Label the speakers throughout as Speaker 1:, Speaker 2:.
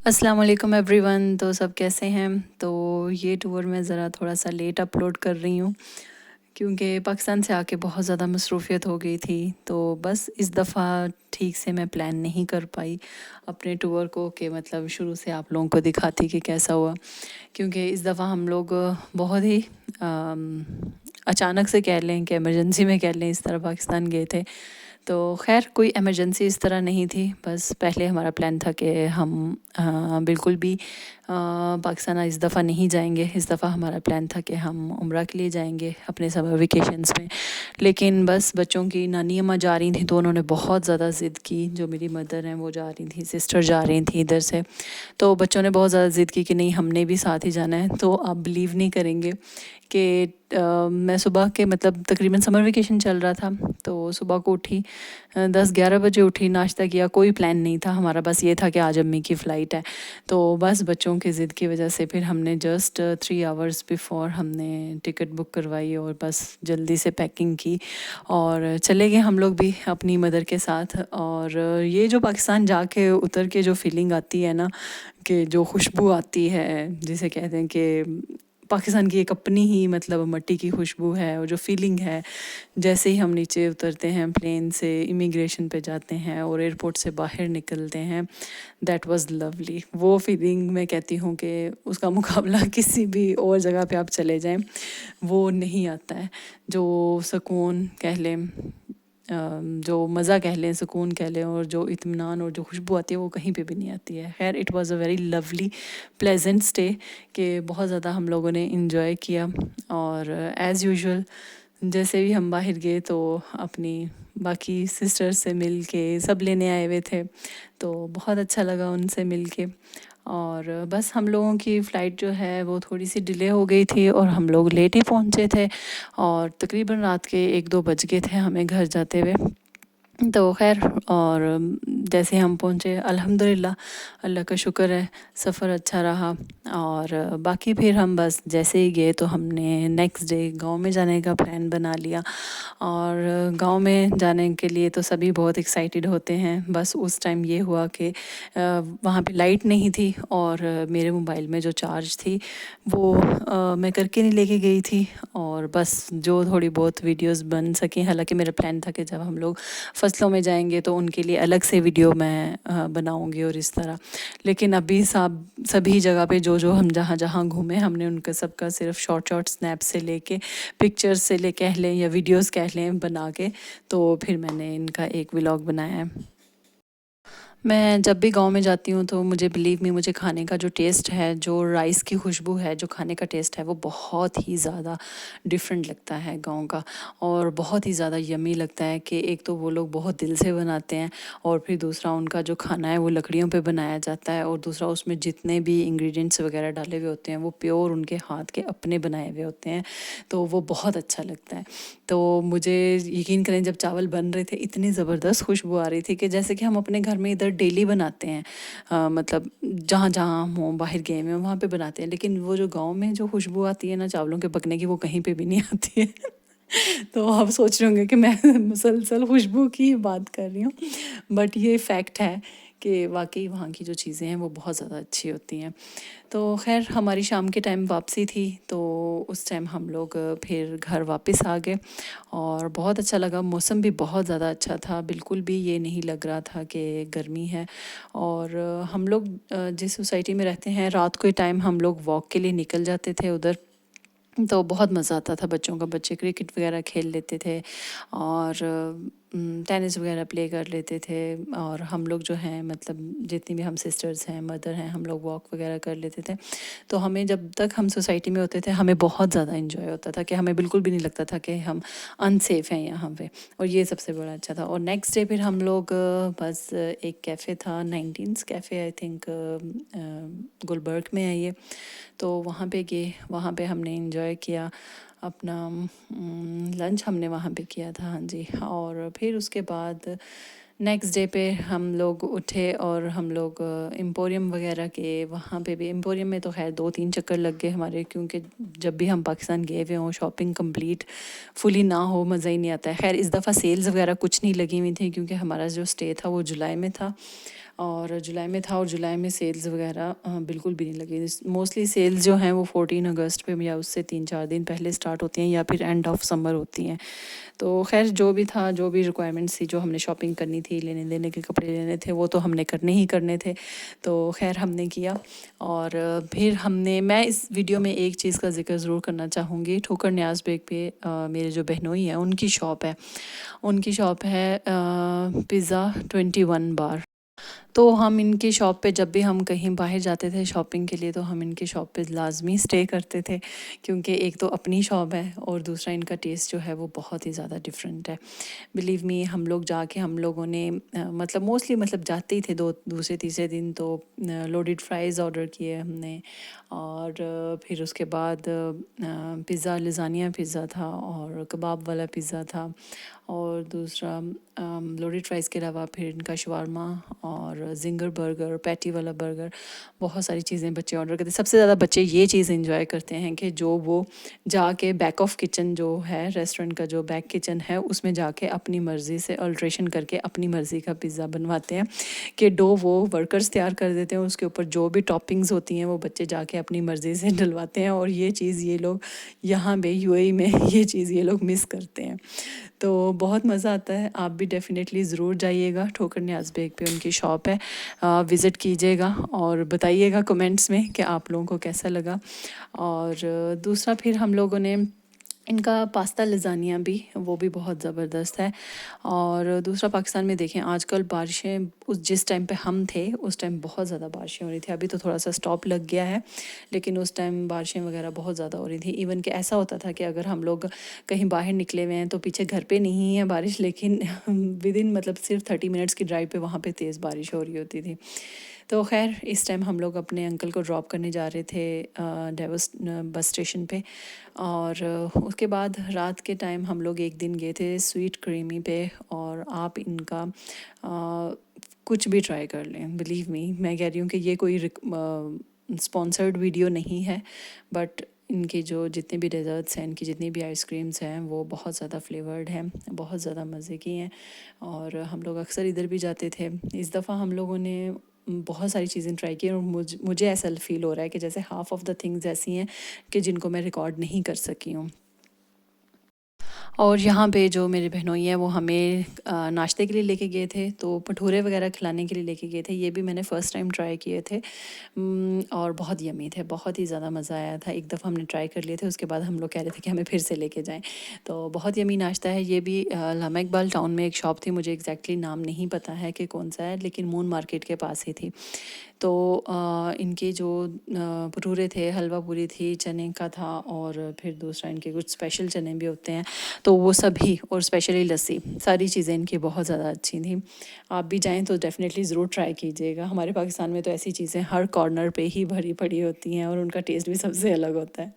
Speaker 1: السلام علیکم every one. تو سب کیسے ہیں؟ تو یہ ٹور میں ذرا تھوڑا سا لیٹ اپلوڈ کر رہی ہوں کیونکہ پاکستان سے آ کے بہت زیادہ مصروفیت ہو گئی تھی. تو بس اس دفعہ ٹھیک سے میں پلان نہیں کر پائی اپنے ٹور کو کہ مطلب شروع سے آپ لوگوں کو دکھاتی کہ کیسا ہوا، کیونکہ اس دفعہ ہم لوگ بہت ہی اچانک سے کہہ لیں کہ ایمرجنسی میں کہہ لیں اس طرح پاکستان گئے تھے. تو خیر کوئی ایمرجنسی اس طرح نہیں تھی، بس پہلے ہمارا پلان تھا کہ ہم بالکل بھی پاکستان اس دفعہ نہیں جائیں گے. اس دفعہ ہمارا پلان تھا کہ ہم عمرہ کے لیے جائیں گے اپنے سمر ویکیشنز میں. لیکن بس بچوں کی نانی اماں جا رہی تھیں تو انہوں نے بہت زیادہ ضد کی. جو میری مدر ہیں وہ جا رہی تھیں، سسٹر جا رہی تھیں ادھر سے، تو بچوں نے بہت زیادہ ضد کی کہ نہیں ہم نے بھی ساتھ ہی جانا ہے. تو آپ بلیو نہیں کریں گے کہ میں صبح کے مطلب تقریباً سمر ویکیشن چل رہا تھا تو صبح کو اٹھی 10-11 بجے اٹھی، ناشتہ کیا. کوئی پلان نہیں تھا ہمارا، بس یہ تھا کہ آج امی کی فلائٹ ہے. تو بس بچوں کی ضد کی وجہ سے پھر ہم نے جسٹ 3 آورس بیفور ہم نے ٹکٹ بک کروائی اور بس جلدی سے پیکنگ کی اور چلے گئے ہم لوگ بھی اپنی مدر کے ساتھ. اور یہ جو پاکستان جا کے اتر کے جو فیلنگ آتی ہے نا، کہ جو خوشبو آتی ہے جسے کہتے ہیں کہ پاکستان کی ایک اپنی ہی مطلب مٹی کی خوشبو ہے، اور جو فیلنگ ہے جیسے ہی ہم نیچے اترتے ہیں پلین سے، امیگریشن پہ جاتے ہیں اور ایئرپورٹ سے باہر نکلتے ہیں، دیٹ واز لولی. وہ فیلنگ میں کہتی ہوں کہ اس کا مقابلہ کسی بھی اور جگہ پہ آپ چلے جائیں وہ نہیں آتا ہے. جو سکون کہہ لیں، جو مزہ کہہ لیں، سکون کہہ لیں، اور جو اطمینان اور جو خوشبو آتی ہے وہ کہیں پہ بھی نہیں آتی ہے. خیر it was a very lovely pleasant stay کہ بہت زیادہ ہم لوگوں نے انجوائے کیا. اور ایز یوزول جیسے بھی ہم باہر گئے تو اپنی باقی سسٹر سے مل کے، سب لینے آئے ہوئے تھے تو بہت اچھا لگا ان سے مل کے. اور بس ہم لوگوں کی فلائٹ جو ہے وہ تھوڑی سی ڈیلے ہو گئی تھی اور ہم لوگ لیٹ ہی پہنچے تھے، اور تقریباً رات کے 1-2 بج گئے تھے ہمیں گھر جاتے ہوئے. تو خیر اور جیسے ہم پہنچے الحمدللہ اللہ کا شکر ہے سفر اچھا رہا. اور باقی پھر ہم بس جیسے ہی گئے تو ہم نے نیکسٹ ڈے گاؤں میں جانے کا پلان بنا لیا. اور گاؤں میں جانے کے لیے تو سبھی بہت ایکسائٹیڈ ہوتے ہیں. بس اس ٹائم یہ ہوا کہ وہاں پہ لائٹ نہیں تھی اور میرے موبائل میں جو چارج تھی وہ میں کر کے نہیں لے کے گئی تھی، اور بس جو تھوڑی بہت ویڈیوز بن سکیں. حالانکہ میرا پلان تھا کہ جب ہم لوگ فصلوں میں جائیں گے تو ان کے لیے الگ سے ویڈیو میں بناؤں گی اور اس طرح. لیکن ابھی سبھی جگہ پہ جو ہم جہاں جہاں گھومے ہم نے ان کا سب کا صرف شارٹ سنیپ سے لے کے پکچرز سے لے کہہ لیں یا ویڈیوز کہہ لیں بنا کے، تو پھر میں نے ان کا ایک ولاگ بنایا ہے. میں جب بھی گاؤں میں جاتی ہوں تو مجھے کھانے کا جو ٹیسٹ ہے، جو رائس کی خوشبو ہے، جو کھانے کا ٹیسٹ ہے وہ بہت ہی زیادہ ڈیفرنٹ لگتا ہے گاؤں کا، اور بہت ہی زیادہ یمی لگتا ہے. کہ ایک تو وہ لوگ بہت دل سے بناتے ہیں، اور پھر دوسرا ان کا جو کھانا ہے وہ لکڑیوں پہ بنایا جاتا ہے، اور دوسرا اس میں جتنے بھی انگریڈینٹس وغیرہ ڈالے ہوئے ہوتے ہیں وہ پیور ان کے ہاتھ کے اپنے بنائے ہوئے ہوتے ہیں. تو وہ بہت اچھا لگتا ہے. تو مجھے یقین کریں جب چاول بن رہے تھے اتنی زبردست خوشبو آ رہی تھی کہ جیسے کہ ہم اپنے گھر میں ادھر ڈیلی بناتے ہیں، مطلب جہاں جہاں ہوں باہر گئے ہوئے وہاں پہ بناتے ہیں، لیکن وہ جو گاؤں میں جو خوشبو آتی ہے نا چاولوں کے پکنے کی وہ کہیں پہ بھی نہیں آتی ہے. تو آپ سوچ رہے ہوں گے کہ میں مسلسل خوشبو کی بات کر رہی ہوں، بٹ یہ فیکٹ ہے کہ واقعی وہاں کی جو چیزیں ہیں وہ بہت زیادہ اچھی ہوتی ہیں. تو خیر ہماری شام کے ٹائم واپسی تھی تو اس ٹائم ہم لوگ پھر گھر واپس آ گئے، اور بہت اچھا لگا. موسم بھی بہت زیادہ اچھا تھا، بالکل بھی یہ نہیں لگ رہا تھا کہ گرمی ہے. اور ہم لوگ جس سوسائٹی میں رہتے ہیں رات کے ٹائم ہم لوگ واک کے لیے نکل جاتے تھے ادھر، تو بہت مزہ آتا تھا. بچوں کا بچے کرکٹ وغیرہ کھیل لیتے تھے اور ٹینس وغیرہ پلے کر لیتے تھے، اور ہم لوگ جو ہیں مطلب جتنی بھی ہم سسٹرز ہیں مدر ہیں ہم لوگ واک وغیرہ کر لیتے تھے. تو ہمیں جب تک ہم سوسائٹی میں ہوتے تھے ہمیں بہت زیادہ انجوائے ہوتا تھا کہ ہمیں بالکل بھی نہیں لگتا تھا کہ ہم انسیف ہیں یہاں پہ، اور یہ سب سے بڑا اچھا تھا. اور نیکسٹ ڈے پھر ہم لوگ بس ایک کیفے تھا 19 کیفے آئی تھنک گلبرگ میں ہے یہ، تو وہاں پہ گئے. وہاں پہ ہم نے انجوائے کیا اپنا لنچ ہم نے وہاں پہ کیا تھا. ہاں جی. اور پھر اس کے بعد نیکسٹ ڈے پہ ہم لوگ اٹھے اور ہم لوگ ایمپوریم وغیرہ کے وہاں پہ بھی. ایمپوریم میں تو خیر 2-3 چکر لگ گئے ہمارے، کیونکہ جب بھی ہم پاکستان گئے ہوئے ہوں شاپنگ کمپلیٹ فلی نہ ہو مزہ ہی نہیں آتا ہے. خیر اس دفعہ سیلز وغیرہ کچھ نہیں لگی ہوئی تھیں کیونکہ ہمارا جو اسٹے تھا وہ جولائی میں تھا، اور جولائی میں تھا، اور جولائی میں سیلز وغیرہ بالکل بھی نہیں لگی. موسٹلی سیلز جو ہیں وہ 14 اگست پہ یا اس سے 3-4 دن پہلے اسٹارٹ ہوتی ہیں یا پھر اینڈ آف سمر ہوتی ہیں. تو خیر جو بھی تھا، جو بھی ریکوائرمنٹس تھی، جو ہم نے شاپنگ کرنی تھی، لینے دینے کے کپڑے لینے تھے، وہ تو ہم نے کرنے ہی کرنے تھے. تو خیر ہم نے کیا. اور پھر میں اس ویڈیو میں ایک چیز کا ذکر ضرور کرنا چاہوں گی. ٹھوکر نیاز بیگ پہ میرے جو بہنوئی ہیں ان کی شاپ ہے. ان کی شاپ ہے پیزا 21 بار. تو ہم ان کی شاپ پہ جب بھی ہم کہیں باہر جاتے تھے شاپنگ کے لیے تو ہم ان کی شاپ پہ لازمی اسٹے کرتے تھے، کیونکہ ایک تو اپنی شاپ ہے اور دوسرا ان کا ٹیسٹ جو ہے وہ بہت ہی زیادہ ڈفرینٹ ہے. بلیو می، ہم لوگ جا کے ہم لوگوں نے مطلب موسٹلی جاتے ہی تھے دوسرے تیسرے دن تو لوڈڈ فرائز آرڈر کیے ہم نے. اور پھر اس کے بعد پیزا، لزانیہ پیزا تھا اور کباب والا پیزا تھا، اور دوسرا لوڈڈ فرائز کے علاوہ پھر ان کا شاورما اور زنگر برگر، پیٹی والا برگر، بہت ساری چیزیں بچے آرڈر کرتے ہیں. سب سے زیادہ بچے یہ چیز انجوائے کرتے ہیں کہ جو وہ جا کے بیک آف کچن جو ہے ریسٹورنٹ کا، جو بیک کچن ہے، اس میں جا کے اپنی مرضی سے الٹریشن کر کے اپنی مرضی کا پیزا بنواتے ہیں. کہ ڈو وہ ورکرز تیار کر دیتے ہیں، اس کے اوپر جو بھی ٹاپنگز ہوتی ہیں وہ بچے جا کے اپنی مرضی سے ڈلواتے ہیں. اور یہ چیز یہ لوگ یہاں پہ UAE میں یہ چیز یہ لوگ مس کرتے ہیں. تو بہت مزہ آتا ہے. آپ بھی ڈیفینیٹلی ضرور جائیے گا. ٹھوکر نیاز بیگ پہ ان کی شاپ ہے، وزٹ کیجیے گا اور بتائیے گا کمنٹس میں کہ آپ لوگوں کو کیسا لگا. اور دوسرا پھر ہم لوگوں نے ان کا پاستا لزانیہ بھی، وہ بھی بہت زبردست ہے. اور دوسرا پاکستان میں دیکھیں آج کل بارشیں، جس ٹائم پہ ہم تھے اس ٹائم بہت زیادہ بارشیں ہو رہی تھی. ابھی تو تھوڑا سا اسٹاپ لگ گیا ہے، لیکن اس ٹائم بارشیں وغیرہ بہت زیادہ ہو رہی تھی. ایون کہ ایسا ہوتا تھا کہ اگر ہم لوگ کہیں باہر نکلے ہوئے ہیں تو پیچھے گھر پہ نہیں ہے بارش، لیکن ودن صرف 30 منٹس کی ڈرائیو پہ وہاں پہ تیز بارش ہو رہی ہوتی تھی. تو خیر اس ٹائم ہم لوگ اپنے انکل کو ڈراپ کرنے جا رہے تھے ڈیوس بس اسٹیشن پہ. اور اس کے بعد رات کے ٹائم ہم لوگ ایک دن گئے تھے سویٹ کریمی پہ. اور آپ ان کا کچھ بھی ٹرائی کر لیں. بلیو می، میں کہہ رہی ہوں کہ یہ کوئی اسپانسرڈ ویڈیو نہیں ہے، بٹ ان کے جو جتنے بھی ڈیزرٹس ہیں، ان کی جتنی بھی آئس کریمس ہیں، وہ بہت زیادہ فلیورڈ ہیں، بہت زیادہ مزے کی ہیں. اور ہم لوگ اکثر ادھر بھی جاتے تھے. اس دفعہ ہم لوگوں نے بہت ساری چیزیں ٹرائی کی، اور مجھے ایسا فیل ہو رہا ہے کہ جیسے ہاف آف دا تھنگز ایسی ہیں کہ جن کو میں ریکارڈ نہیں کر سکی ہوں. اور یہاں پہ جو میرے بہنوئی ہیں وہ ہمیں ناشتے کے لیے لے کے گئے تھے، تو بھٹورے وغیرہ کھلانے کے لیے لے کے گئے تھے. یہ بھی میں نے فرسٹ ٹائم ٹرائی کیے تھے اور بہت یمی تھے، بہت ہی زیادہ مزہ آیا تھا. ایک دفعہ ہم نے ٹرائی کر لیے تھے، اس کے بعد ہم لوگ کہہ رہے تھے کہ ہمیں پھر سے لے کے جائیں. تو بہت یمی ناشتہ ہے. یہ بھی علامہ اقبال ٹاؤن میں ایک شاپ تھی، مجھے ایگزیکٹلی نام نہیں پتہ ہے کہ کون سا ہے، لیکن مون مارکیٹ کے پاس ہی تھی. تو ان کے جو بھٹورے تھے، حلوہ پوری تھی، چنے کا تھا، اور پھر دوسرا ان کے کچھ اسپیشل چنے بھی ہوتے ہیں تو وہ سبھی، اور اسپیشلی لسی، ساری چیزیں ان کی بہت زیادہ اچھی تھیں. آپ بھی جائیں تو ڈیفینیٹلی ضرور ٹرائی کیجیے گا. ہمارے پاکستان میں تو ایسی چیزیں ہر کارنر پہ ہی بھری پڑی ہوتی ہیں، اور ان کا ٹیسٹ بھی سب سے الگ ہوتا ہے.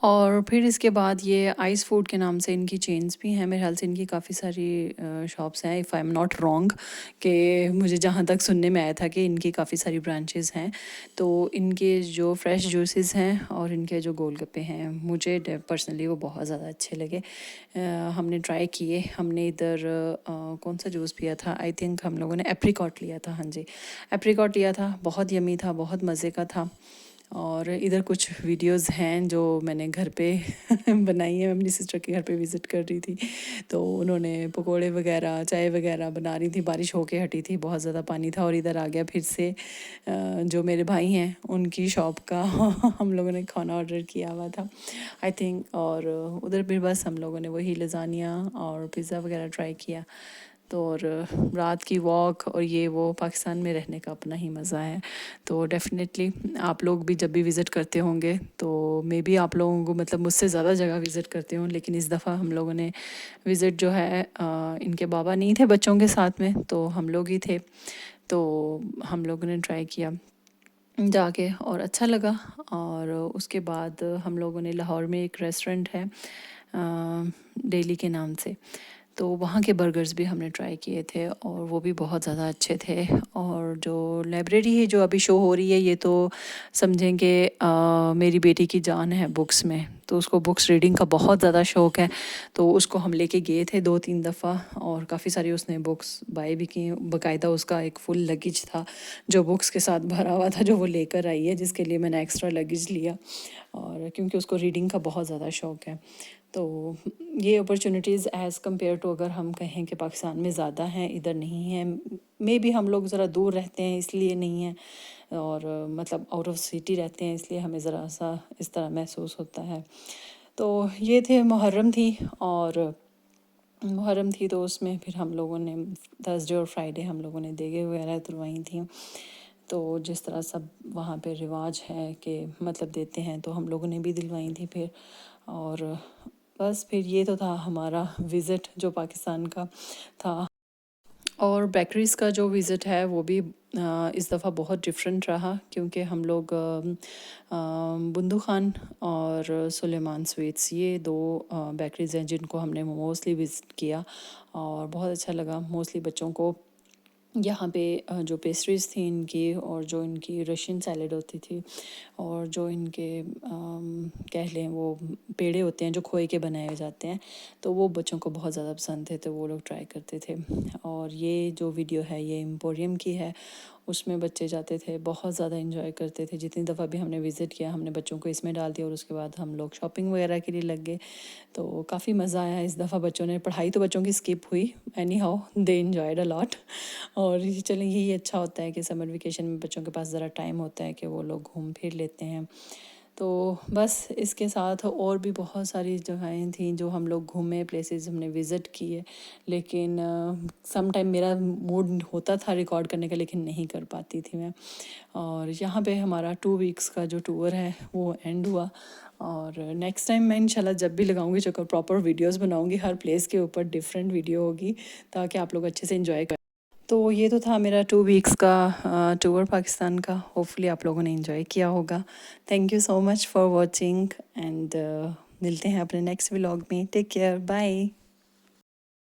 Speaker 1: اور پھر اس کے بعد یہ آئس فوڈ کے نام سے ان کی چینز بھی ہیں. میرے خیال سے ان کی کافی ساری شاپس ہیں، if I am not wrong, کہ مجھے جہاں تک سننے میں آیا تھا کہ ان کی کافی ساری برانچز ہیں. تو ان کے جو فریش جوسز ہیں اور ان کے جو گول گپے ہیں، مجھے پرسنلی وہ بہت زیادہ اچھے لگے. ہم نے ٹرائی کیے. ہم نے ادھر کون سا جوس پیا تھا، آئی تھنک ہم لوگوں نے ایپریکاٹ لیا تھا. ہاں جی، ایپریکاٹ لیا تھا. بہت یمی تھا، بہت مزے کا تھا. اور ادھر کچھ ویڈیوز ہیں جو میں نے گھر پہ بنائی ہیں. میں اپنی سسٹر کے گھر پہ وزٹ کر رہی تھی، تو انہوں نے پکوڑے وغیرہ، چائے وغیرہ بنا رہی تھی. بارش ہو کے ہٹی تھی، بہت زیادہ پانی تھا. اور ادھر آ گیا پھر سے جو میرے بھائی ہیں ان کی شاپ کا ہم لوگوں نے کھانا آرڈر کیا ہوا تھا آئی تھنک. اور ادھر پھر بس ہم لوگوں نے وہی لزانیہ اور پیزا وغیرہ ٹرائی کیا. تو اور رات کی واک اور یہ وہ، پاکستان میں رہنے کا اپنا ہی مزہ ہے. تو ڈیفینیٹلی آپ لوگ بھی جب بھی وزٹ کرتے ہوں گے تو مے بی آپ لوگوں کو مجھ سے زیادہ جگہ وزٹ کرتے ہوں، لیکن اس دفعہ ہم لوگوں نے وزٹ جو ہے، ان کے بابا نہیں تھے بچوں کے ساتھ میں، تو ہم لوگ ہی تھے. تو ہم لوگوں نے ٹرائی کیا جا کے اور اچھا لگا. اور اس کے بعد ہم لوگوں نے لاہور میں ایک ریسٹورنٹ ہے ڈیلی کے نام سے، تو وہاں کے برگرز بھی ہم نے ٹرائی کیے تھے اور وہ بھی بہت زیادہ اچھے تھے. اور جو لائبریری ہے جو ابھی شو ہو رہی ہے یہ تو سمجھیں کہ میری بیٹی کی جان ہے بکس میں، تو اس کو بکس ریڈنگ کا بہت زیادہ شوق ہے. تو اس کو ہم لے کے گئے تھے 2-3 دفعہ اور کافی ساری اس نے بکس بائی بھی کی. باقاعدہ اس کا ایک فل لگیج تھا جو بکس کے ساتھ بھرا ہوا تھا جو وہ لے کر آئی ہے، جس کے لیے میں نے ایکسٹرا لگیج لیا. اور کیونکہ اس کو ریڈنگ کا بہت زیادہ شوق ہے. تو یہ اپرچونیٹیز ایز کمپیئر ٹو اگر ہم کہیں کہ پاکستان میں زیادہ ہیں، ادھر نہیں ہیں. مے بی ہم لوگ ذرا دور رہتے ہیں اس لیے نہیں ہیں، اور مطلب آؤٹ آف سٹی رہتے ہیں اس لیے ہمیں ذرا سا اس طرح محسوس ہوتا ہے. تو یہ تھے محرم تھی، اور محرم تھی تو اس میں پھر ہم لوگوں نے تھرسڈے اور فرائیڈے ہم لوگوں نے دیگیں وغیرہ تلوائی تھیں. تو جس طرح سب وہاں پہ رواج ہے کہ مطلب دیتے ہیں تو ہم لوگوں نے بھی دلوائی تھی پھر. اور بس پھر یہ تو تھا ہمارا وزٹ جو پاکستان کا تھا. اور بیکریز کا جو وزٹ ہے وہ بھی اس دفعہ بہت ڈفرینٹ رہا، کیونکہ ہم لوگ بندو خان اور سلیمان سویٹس یہ 2 بیکریز ہیں جن کو ہم نے موسٹلی وزٹ کیا، اور بہت اچھا لگا. موسٹلی بچوں کو یہاں پہ جو پیسٹریز تھیں ان کی، اور جو ان کی رشین سیلڈ ہوتی تھی، اور جو ان کے کہہ لیں وہ پیڑے ہوتے ہیں جو کھوئے کے بنائے جاتے ہیں، تو وہ بچوں کو بہت زیادہ پسند تھے تو وہ لوگ ٹرائی کرتے تھے. اور یہ جو ویڈیو ہے یہ ایمپوریم کی ہے، اس میں بچے جاتے تھے، بہت زیادہ انجوائے کرتے تھے. جتنی دفعہ بھی ہم نے وزٹ کیا ہم نے بچوں کو اس میں ڈال دیا، اور اس کے بعد ہم لوگ شاپنگ وغیرہ کے لیے لگ گئے. تو کافی مزہ آیا اس دفعہ. بچوں نے پڑھائی تو بچوں کی اسکپ ہوئی، اینی ہاؤ دے انجوائڈ اے لاٹ. اور چلیں یہی اچھا ہوتا ہے کہ سمر ویکیشن میں بچوں کے پاس ذرا ٹائم ہوتا ہے کہ وہ لوگ گھوم پھر لیتے ہیں. تو بس اس کے ساتھ اور بھی بہت ساری جگہیں تھیں جو ہم لوگ گھومے، پلیسز ہم نے وزٹ کیے، لیکن سم ٹائم میرا موڈ ہوتا تھا ریکارڈ کرنے کا لیکن نہیں کر پاتی تھی میں. اور یہاں پہ ہمارا 2 ویکس کا جو ٹور ہے وہ اینڈ ہوا. اور نیکسٹ ٹائم میں انشاءاللہ جب بھی لگاؤں گی چکر پراپر ویڈیوز بناؤں گی، ہر پلیس کے اوپر ڈفرینٹ ویڈیو ہوگی تاکہ آپ لوگ اچھے سے انجوائے کریں. تو یہ تو تھا میرا 2 ویکس کا ٹور پاکستان کا. ہوپفلی آپ لوگوں نے انجوائے کیا ہوگا. Thank you so much for watching, and ملتے ہیں اپنے نیکسٹ ولاگ میں. Take care, bye.